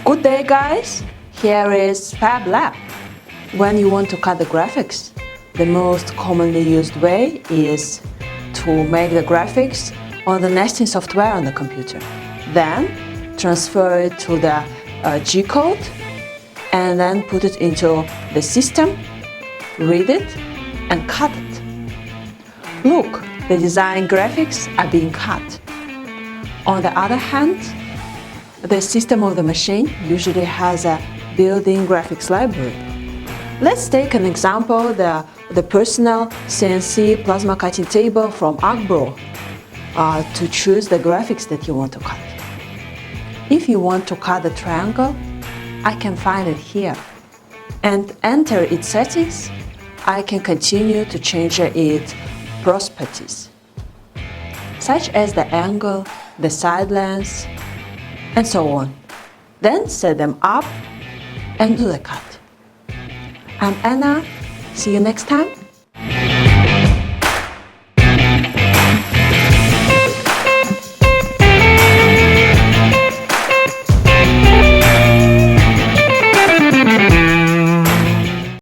Good day, guys! Here is Fab Lab. When you want to cut the graphics, the most commonly used way is to make the graphics on the nesting software on the computer. Then transfer it to the G-code and then put it into the system, read it and cut it. Look, the design graphics are being cut. On the other hand, the system of the machine usually has a built-in graphics library. Let's take an example, the personal CNC plasma cutting table from Arcbro to choose the graphics that you want to cut. If you want to cut the triangle, I can find it here and enter its settings. I can continue to change its properties, such as the angle, the side length, and so on. Then set them up and do the cut. I'm Anna. See you next time.